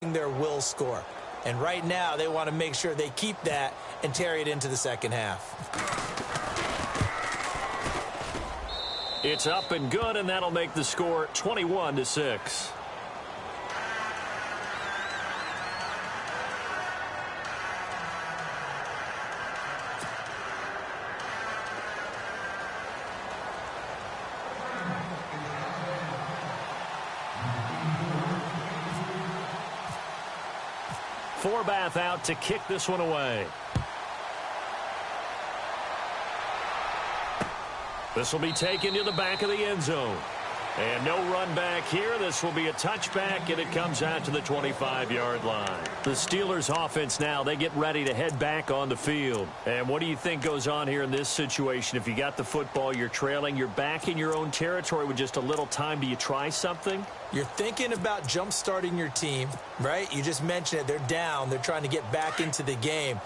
their will score. And right now, they want to make sure they keep that and carry it into the second half. It's up and good, and that'll make the score 21-6. Forbath out to kick this one away. This will be taken to the back of the end zone. And no run back here. This will be a touchback, and it comes out to the 25-yard line. The Steelers offense now, they get ready to head back on the field. And what do you think goes on here in this situation? If you got the football, you're trailing, you're back in your own territory with just a little time. Do you try something? You're thinking about jump-starting your team, right? You just mentioned it. They're down. They're trying to get back into the game.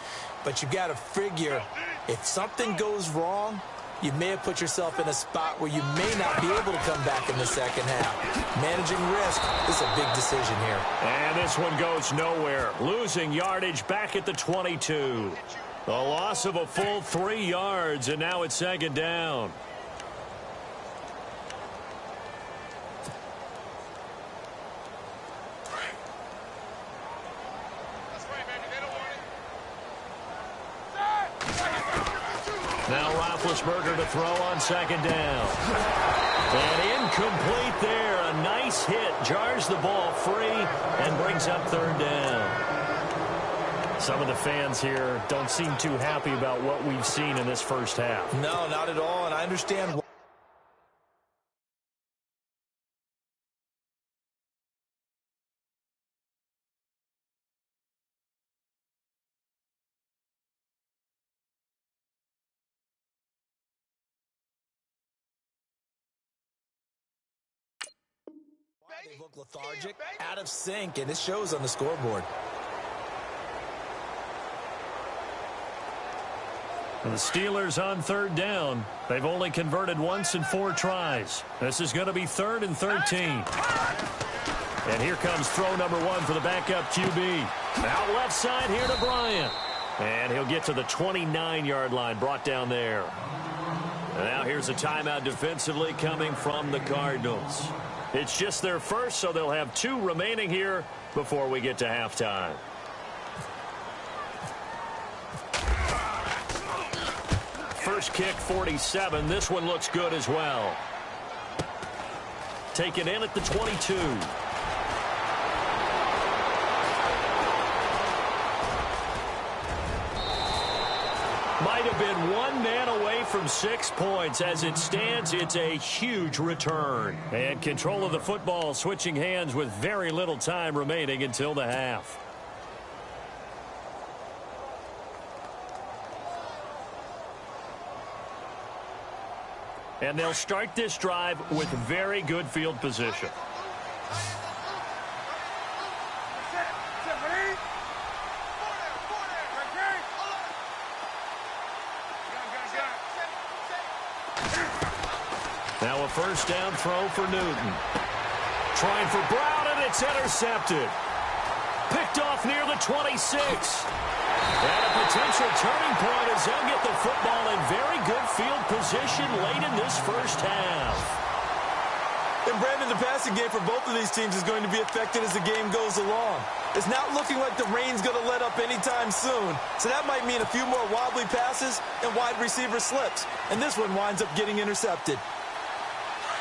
But you've got to figure if something goes wrong, you may have put yourself in a spot where you may not be able to come back in the second half. Managing risk is a big decision here. And this one goes nowhere. Losing yardage back at the 22. A loss of a full 3 yards, and now it's second down. Now Roethlisberger to throw on second down. And incomplete there. A nice hit. Jars the ball free and brings up third down. Some of the fans here don't seem too happy about what we've seen in this first half. No, not at all, and I understand why. They look lethargic, out of sync, and it shows on the scoreboard. The Steelers on third down. They've only converted once in 4 tries. This is going to be 3rd and 13. And here comes throw number 1 for the backup QB. Out left side here to Bryant. And he'll get to the 29-yard line, brought down there. And now here's a timeout defensively coming from the Cardinals. It's just their first, so they'll have 2 remaining here before we get to halftime. First kick, 47. This one looks good as well. Taken in at the 22. Might have been 1 man away from 6 points. As it stands, it's a huge return. And control of the football switching hands with very little time remaining until the half. And they'll start this drive with very good field position. Now a first down throw for Newton. Trying for Brown, and it's intercepted. Picked off near the 26. And a potential turning point as they'll get the football in very good field position late in this first half. And Brandon, the passing game for both of these teams is going to be affected as the game goes along. It's not looking like the rain's going to let up anytime soon. So that might mean a few more wobbly passes and wide receiver slips. And this one winds up getting intercepted.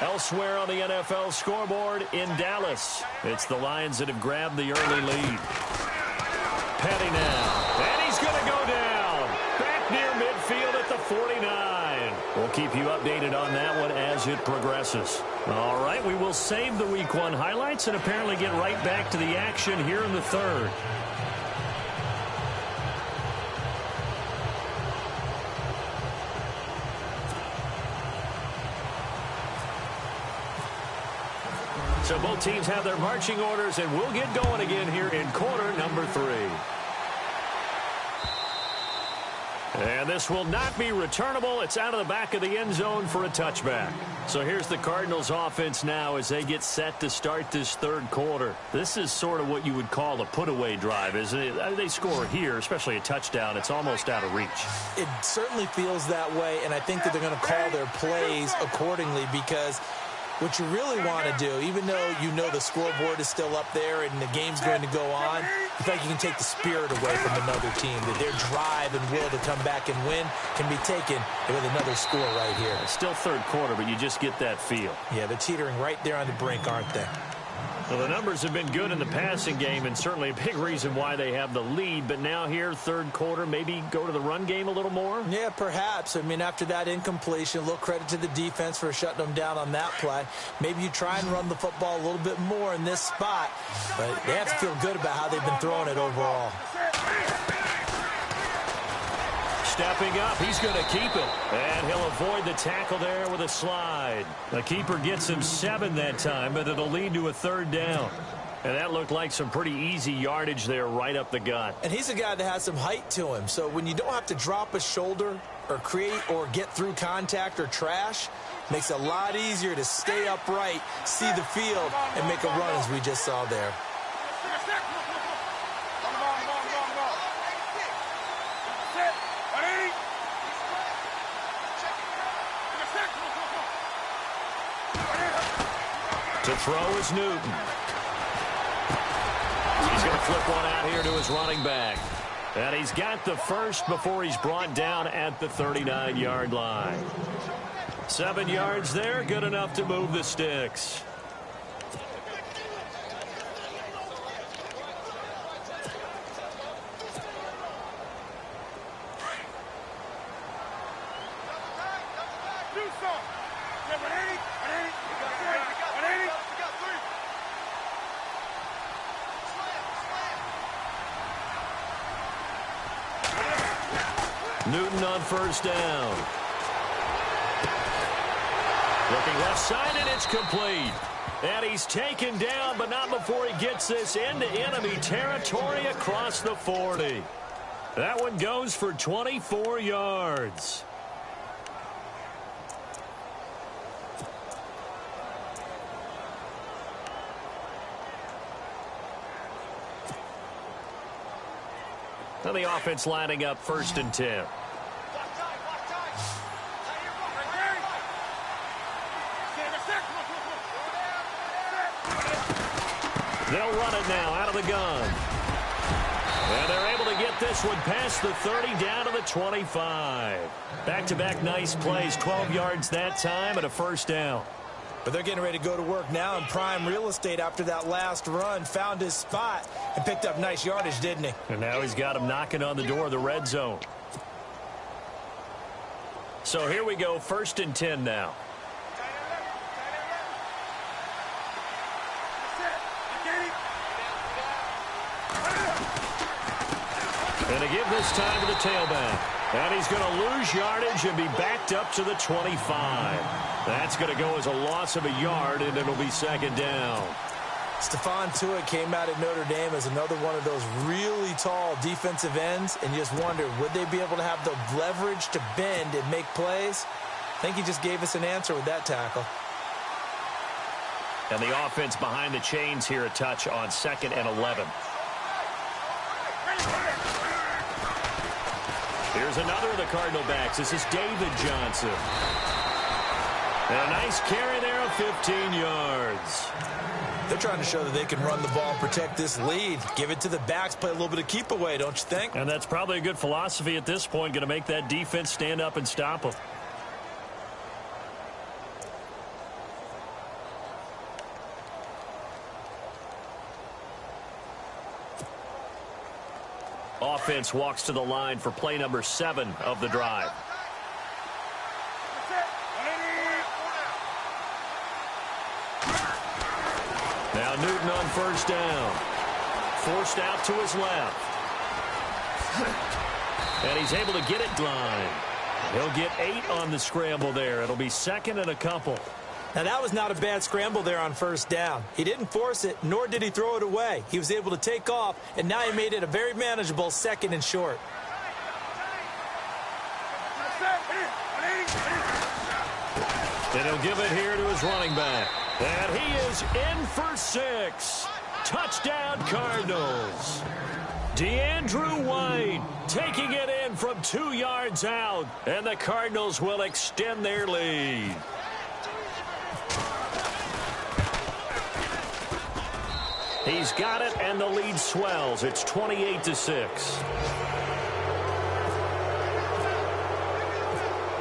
Elsewhere on the NFL scoreboard in Dallas, it's the Lions that have grabbed the early lead. Petty now, and he's going to go down. Back near midfield at the 49. We'll keep you updated on that one as it progresses. All right, we will save the Week 1 highlights and apparently get right back to the action here in the third. So both teams have their marching orders, and we'll get going again here in quarter number 3. And this will not be returnable. It's out of the back of the end zone for a touchback. So here's the Cardinals offense now as they get set to start this third quarter. This is sort of what you would call a put-away drive, isn't it? They score here, especially a touchdown. It's almost out of reach. It certainly feels that way, and I think that they're going to call their plays accordingly because what you really want to do, even though you know the scoreboard is still up there and the game's going to go on, you feel like you can take the spirit away from another team, that their drive and will to come back and win can be taken with another score right here. It's still third quarter, but you just get that feel. Yeah, they're teetering right there on the brink, aren't they? Well, the numbers have been good in the passing game and certainly a big reason why they have the lead. But now here, third quarter, maybe go to the run game a little more? Yeah, perhaps. I mean, after that incompletion, a little credit to the defense for shutting them down on that play. Maybe you try and run the football a little bit more in this spot. But they have to feel good about how they've been throwing it overall. Stepping up, he's going to keep it. And he'll avoid the tackle there with a slide. The keeper gets him 7 that time, but it'll lead to a third down. And that looked like some pretty easy yardage there right up the gut. And he's a guy that has some height to him. So when you don't have to drop a shoulder or create or get through contact or trash, makes it a lot easier to stay upright, see the field, and make a run as we just saw there. To throw is Newton. He's going to flip one out here to his running back. And he's got the first before he's brought down at the 39-yard line. 7 yards there, good enough to move the sticks. Newton on first down. Looking left side, and it's complete. And he's taken down, but not before he gets this into enemy territory across the 40. That one goes for 24 yards. And the offense lining up 1st and 10. They'll run it now out of the gun. And they're able to get this one past the 30 down to the 25. Back-to-back nice plays, 12 yards that time and a first down. But they're getting ready to go to work now in prime real estate after that last run. Found his spot and picked up nice yardage, didn't he? And now he's got him knocking on the door of the red zone. So here we go, 1st and 10 now. And to give this time to the tailback. And he's going to lose yardage and be backed up to the 25. That's going to go as a loss of a yard, and it'll be 2nd down. Stephon Tuitt came out at Notre Dame as another one of those really tall defensive ends, and you just wonder, would they be able to have the leverage to bend and make plays? I think he just gave us an answer with that tackle. And the offense behind the chains here, a touch on 2nd and 11. Here's another of the Cardinal backs. This is David Johnson. And a nice carry there of 15 yards. They're trying to show that they can run the ball and protect this lead. Give it to the backs, play a little bit of keep away, don't you think? And that's probably a good philosophy at this point, going to make that defense stand up and stop them. Offense walks to the line for play number 7 of the drive. Now Newton on first down. Forced out to his left. And he's able to get it line. He'll get 8 on the scramble there. It'll be 2nd and a couple. Now, that was not a bad scramble there on first down. He didn't force it, nor did he throw it away. He was able to take off, and now he made it a very manageable 2nd and short. And he'll give it here to his running back. And he is in for 6. Touchdown, Cardinals. DeAndrew White taking it in from 2 yards out. And the Cardinals will extend their lead. He's got it, and the lead swells. It's 28-6.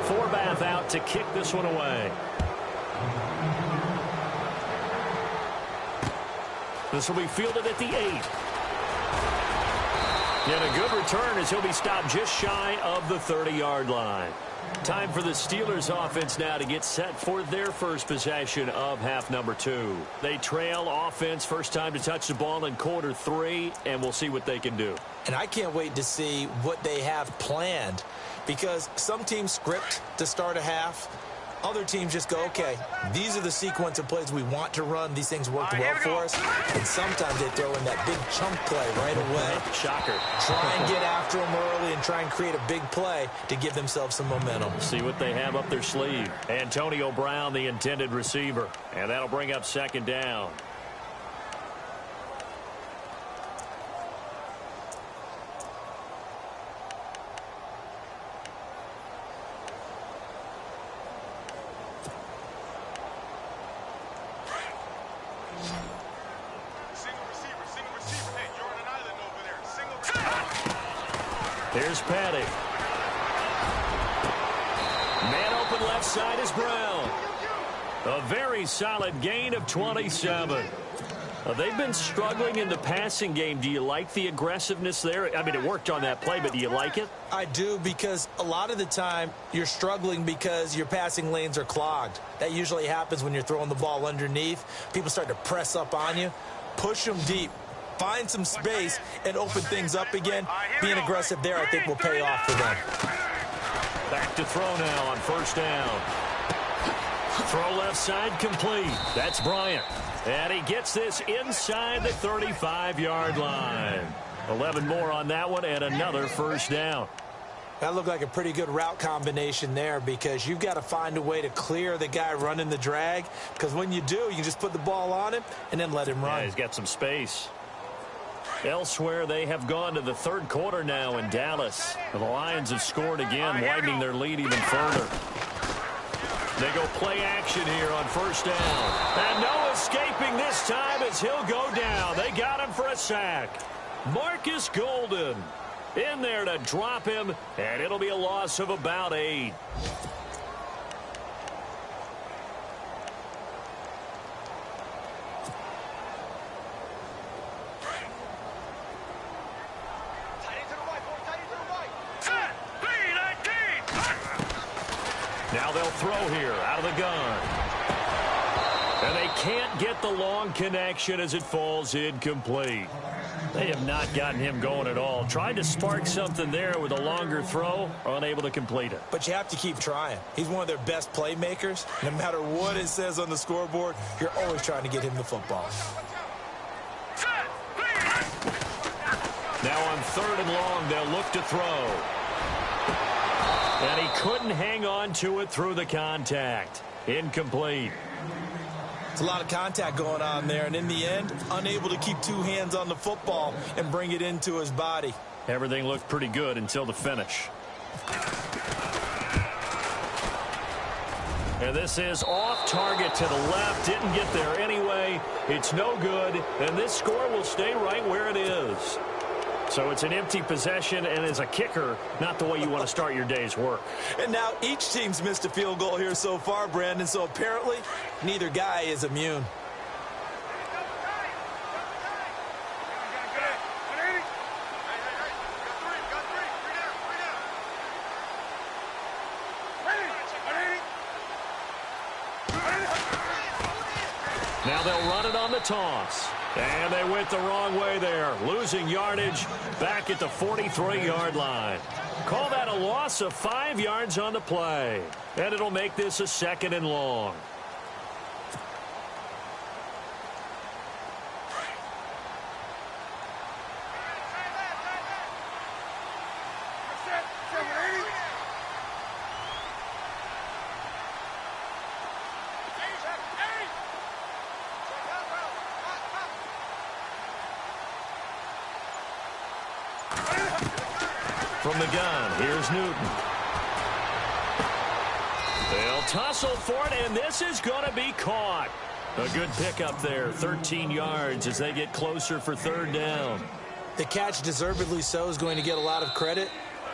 Forbath out to kick this one away. This will be fielded at the 8. And a good return as he'll be stopped just shy of the 30-yard line. Time for the Steelers offense now to get set for their first possession of half number 2. They trail offense, first time to touch the ball in quarter 3, and we'll see what they can do. And I can't wait to see what they have planned, because some teams script to start a half. Other teams just go, okay, these are the sequence of plays we want to run. These things worked well for us. And sometimes they throw in that big chunk play right away. Shocker. Try and get after them early and try and create a big play to give themselves some momentum. See what they have up their sleeve. Antonio Brown, the intended receiver. And that'll bring up second down. Here's Patty. Man open left side is Brown. A very solid gain of 27. They've been struggling in the passing game. Do you like the aggressiveness there? I mean, it worked on that play, but do you like it? I do, because a lot of the time you're struggling because your passing lanes are clogged. That usually happens when you're throwing the ball underneath. People start to press up on you. Push them deep. Find some space and open things up again. Being aggressive there, I think, will pay off for them. Back to throw now on first down. Throw left side complete. That's Bryant. And he gets this inside the 35-yard line. 11 more on that one and another first down. That looked like a pretty good route combination there, because you've got to find a way to clear the guy running the drag, because when you do, you can just put the ball on him and then let him run. Yeah, he's got some space. Elsewhere, they have gone to the third quarter now in Dallas. The Lions have scored again, widening their lead even further. They go play action here on first down. And no escaping this time as he'll go down. They got him for a sack. Marcus Golden in there to drop him, and it'll be a loss of about 8. Now they'll throw here out of the gun. And they can't get the long connection as it falls incomplete. They have not gotten him going at all. Tried to spark something there with a longer throw, unable to complete it. But you have to keep trying. He's one of their best playmakers. No matter what it says on the scoreboard, you're always trying to get him the football. Now on third and long, they'll look to throw. And he couldn't hang on to it through the contact. Incomplete. It's a lot of contact going on there, and in the end, unable to keep two hands on the football and bring it into his body. Everything looked pretty good until the finish. And this is off target to the left. Didn't get there anyway. It's no good, and this score will stay right where it is. So it's an empty possession, and as a kicker, not the way you want to start your day's work. And now each team's missed a field goal here so far, Brandon, so apparently neither guy is immune. Now they'll run it on the toss. And they went the wrong way there, losing yardage back at the 43-yard line. Call that a loss of 5 yards on the play. And it'll make this a second and long. From the gun, here's Newton. They'll tussle for it, and this is going to be caught. A good pickup there, 13 yards as they get closer for third down. The catch, deservedly so, is going to get a lot of credit,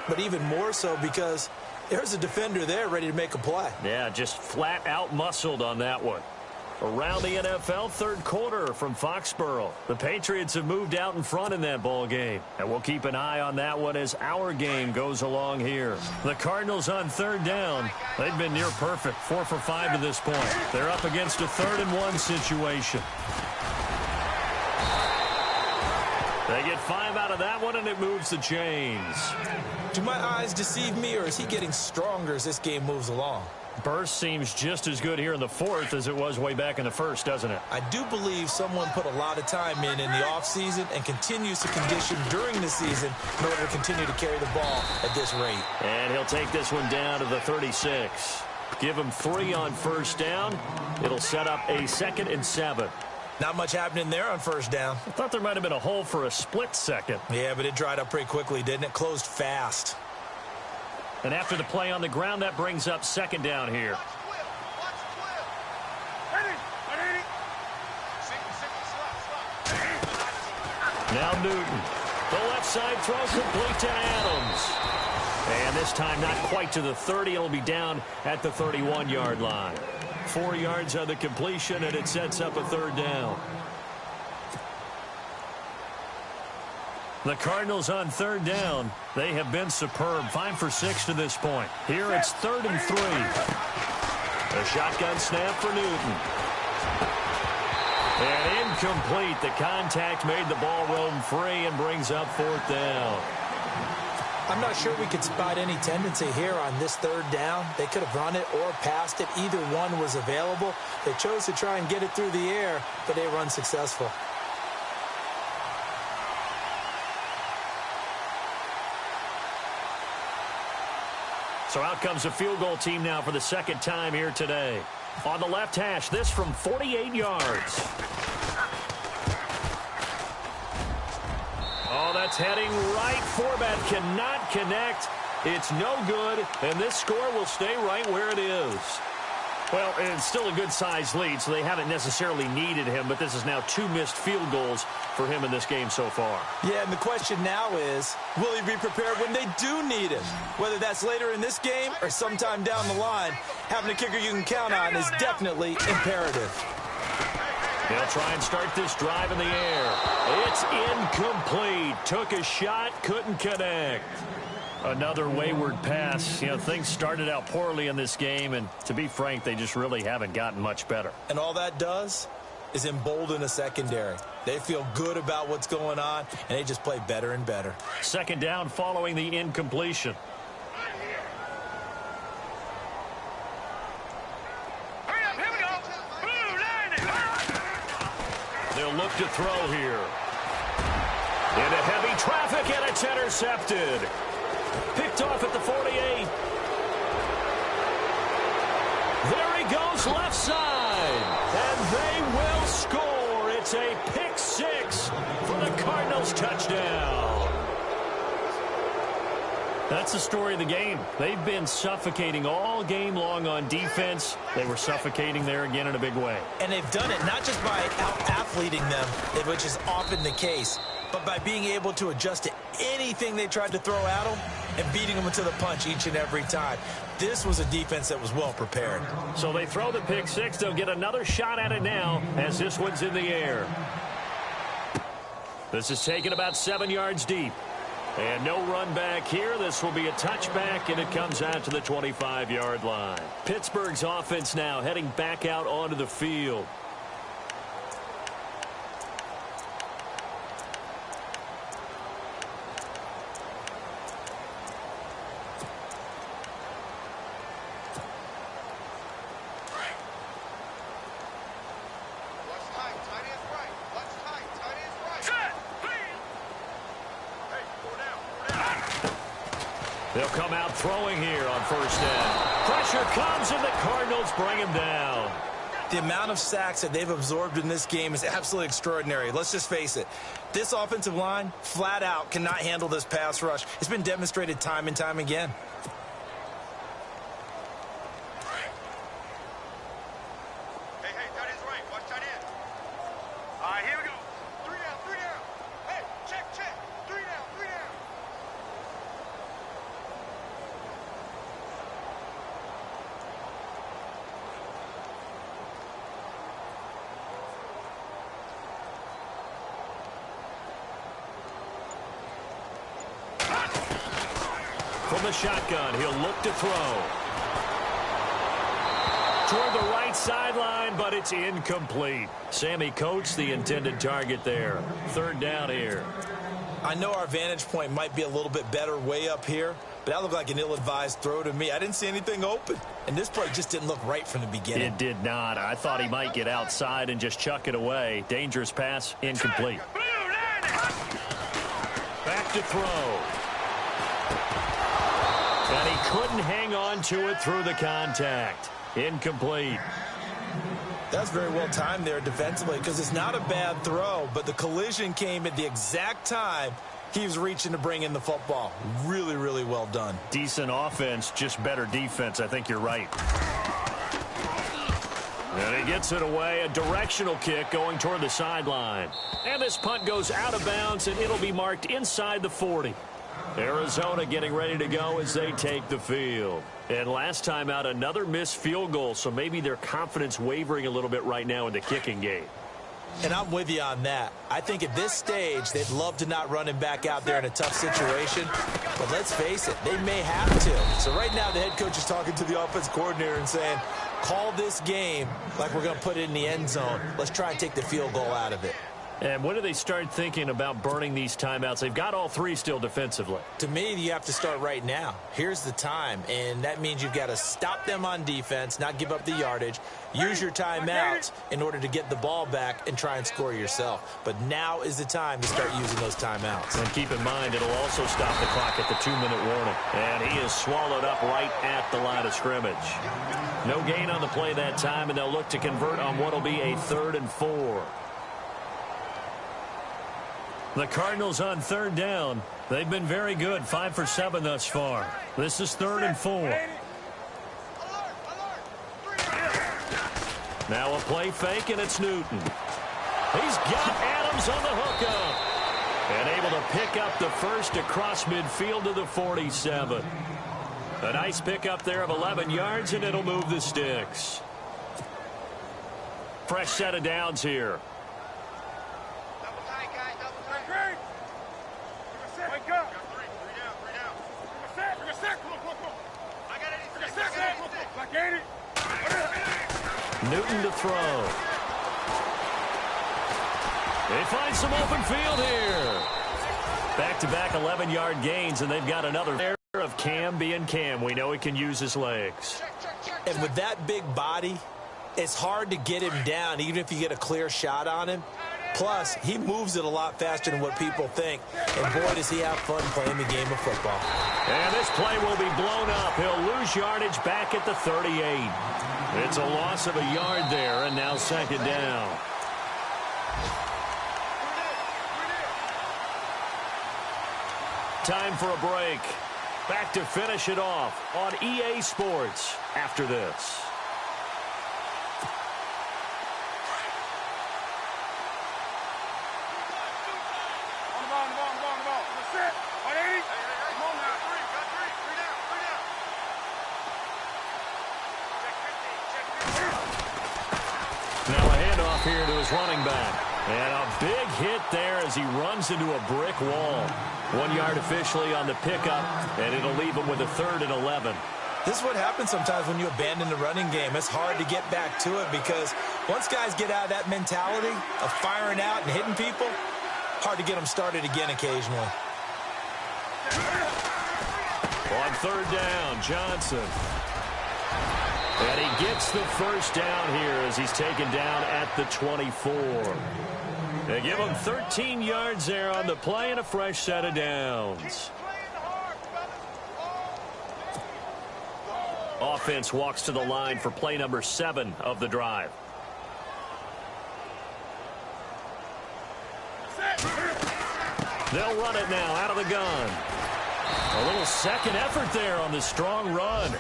but even more so because there's a defender there ready to make a play. Yeah, just flat out muscled on that one. Around the NFL, third quarter from Foxborough. The Patriots have moved out in front in that ball game, and we'll keep an eye on that one as our game goes along here. The Cardinals on third down. They've been near perfect, 4 for 5 to this point. They're up against a 3rd and 1 situation. They get 5 out of that one, and it moves the chains. Do my eyes deceive me, or is he getting stronger as this game moves along? Burst seems just as good here in the 4th as it was way back in the 1st, doesn't it? I do believe someone put a lot of time in the offseason and continues to condition during the season in order to continue to carry the ball at this rate. And he'll take this one down to the 36. Give him 3 on first down. It'll set up a 2nd and 7. Not much happening there on first down. I thought there might have been a hole for a split second. Yeah, but it dried up pretty quickly, didn't it? Closed fast. And after the play on the ground, that brings up 2nd down here. Now Newton. The left side throw complete to Adams. And this time not quite to the 30. It'll be down at the 31-yard line. 4 yards on the completion, and it sets up a 3rd down. The Cardinals on 3rd down. They have been superb. 5 for 6 to this point. Here it's 3rd and 3. A shotgun snap for Newton. And incomplete. The contact made the ball roam free and brings up 4th down. I'm not sure we could spot any tendency here on this 3rd down. They could have run it or passed it. Either one was available. They chose to try and get it through the air, but they were unsuccessful. So out comes a field goal team now for the 2nd time here today. On the left hash, this from 48 yards. Oh, that's heading right. Forbat cannot connect. It's no good, and this score will stay right where it is. Well, it's still a good-sized lead, so they haven't necessarily needed him, but this is now 2 missed field goals for him in this game so far. Yeah, and the question now is, will he be prepared when they do need him? Whether that's later in this game or sometime down the line, having a kicker you can count on is definitely imperative. They'll try and start this drive in the air. It's incomplete. Took a shot, couldn't connect. Another wayward pass. You know, things started out poorly in this game, and to be frank, they just really haven't gotten much better. And all that does is embolden a secondary. They feel good about what's going on, and they just play better and better. 2nd down following the incompletion. They'll look to throw here. Into heavy traffic, and it's intercepted. Picked off at the 48. There he goes, left side. And they will score. It's a pick 6 for the Cardinals touchdown. That's the story of the game. They've been suffocating all game long on defense. They were suffocating there again in a big way. And they've done it not just by out-athleting them, which is often the case, but by being able to adjust to anything they tried to throw at them and beating them to the punch each and every time. This was a defense that was well prepared. So they throw the pick 6. They'll get another shot at it now as this one's in the air. This is taken about 7 yards deep. And no run back here. This will be a touchback, and it comes out to the 25-yard line. Pittsburgh's offense now heading back out onto the field. They'll come out throwing here on first down. Pressure comes, and the Cardinals bring him down. The amount of sacks that they've absorbed in this game is absolutely extraordinary. Let's just face it. This offensive line, flat out, cannot handle this pass rush. It's been demonstrated time and time again. From the shotgun, he'll look to throw. Toward the right sideline, but it's incomplete. Sammy Coates, the intended target there. Third down here. I know our vantage point might be a little bit better way up here, but that looked like an ill-advised throw to me. I didn't see anything open, and this play just didn't look right from the beginning. It did not. I thought he might get outside and just chuck it away. Dangerous pass, incomplete. Back to throw. And he couldn't hang on to it through the contact. Incomplete. That's very well timed there defensively because it's not a bad throw, but the collision came at the exact time he was reaching to bring in the football. Really, really well done. Decent offense, just better defense. I think you're right. And he gets it away. A directional kick going toward the sideline. And this punt goes out of bounds, and it'll be marked inside the 40. Arizona getting ready to go as they take the field. And last time out, another missed field goal, so maybe their confidence wavering a little bit right now in the kicking game. And I'm with you on that. I think at this stage, they'd love to not run him back out there in a tough situation. But let's face it, they may have to. So right now, the head coach is talking to the offense coordinator and saying, call this game like we're going to put it in the end zone. Let's try and take the field goal out of it. And when do they start thinking about burning these timeouts? They've got all three still defensively. To me, you have to start right now. Here's the time, and that means you've got to stop them on defense, not give up the yardage, use your timeouts in order to get the ball back and try and score yourself. But now is the time to start using those timeouts. And keep in mind, it'll also stop the clock at the 2-minute warning. And he is swallowed up right at the line of scrimmage. No gain on the play that time, and they'll look to convert on what will be a 3rd and 4. The Cardinals on 3rd down. They've been very good, 5 for 7 thus far. This is 3rd and 4. Now a play fake, and it's Newton. He's got Adams on the hookup. And able to pick up the first across midfield to the 47. A nice pickup there of 11 yards, and it'll move the sticks. Fresh set of downs here. Newton to throw. They find some open field here. Back-to-back 11-yard gains, and they've got another pair of Cam being Cam. We know he can use his legs. And with that big body, it's hard to get him down, even if you get a clear shot on him. Plus, he moves it a lot faster than what people think. And boy, does he have fun playing the game of football. And this play will be blown up. He'll lose yardage back at the 38. It's a loss of a yard there, and now 2nd down. Time for a break. Back to finish it off on EA Sports after this. Here to his running back. And a big hit there as he runs into a brick wall. 1 yard officially on the pickup, and it'll leave him with a 3rd and 11. This is what happens sometimes when you abandon the running game. It's hard to get back to it because once guys get out of that mentality of firing out and hitting people, hard to get them started again occasionally. On 3rd down, Johnson. And he gets the first down here as he's taken down at the 24. They give him 13 yards there on the play and a fresh set of downs. Offense walks to the line for play number 7 of the drive. They'll run it now out of the gun. A little second effort there on the strong run.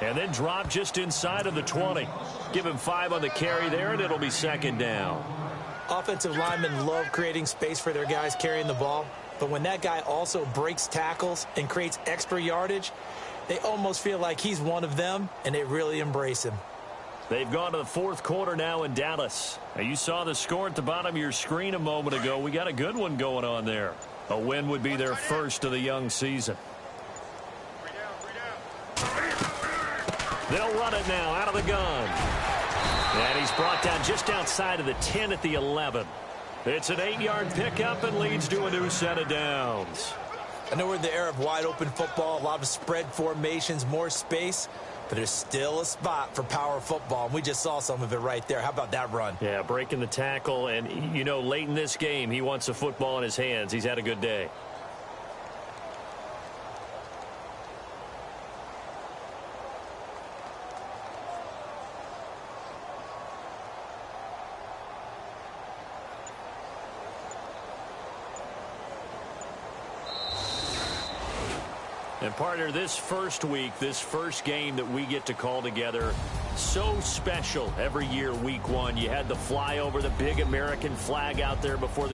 And then drop just inside of the 20. Give him 5 on the carry there, and it'll be second down. Offensive linemen love creating space for their guys carrying the ball. But when that guy also breaks tackles and creates extra yardage, they almost feel like he's one of them, and they really embrace him. They've gone to the fourth quarter now in Dallas. Now, you saw the score at the bottom of your screen a moment ago. We got a good one going on there. A win would be their first of the young season. They'll run it now out of the gun. And he's brought down just outside of the 10 at the 11. It's an 8-yard pickup and leads to a new set of downs. I know we're in the era of wide-open football, a lot of spread formations, more space, but there's still a spot for power football, and we just saw some of it right there. How about that run? Yeah, breaking the tackle, and, you know, late in this game, he wants the football in his hands. He's had a good day. And partner, this first week, this first game that we get to call together, so special every year, week 1. You had the flyover, the big American flag out there before the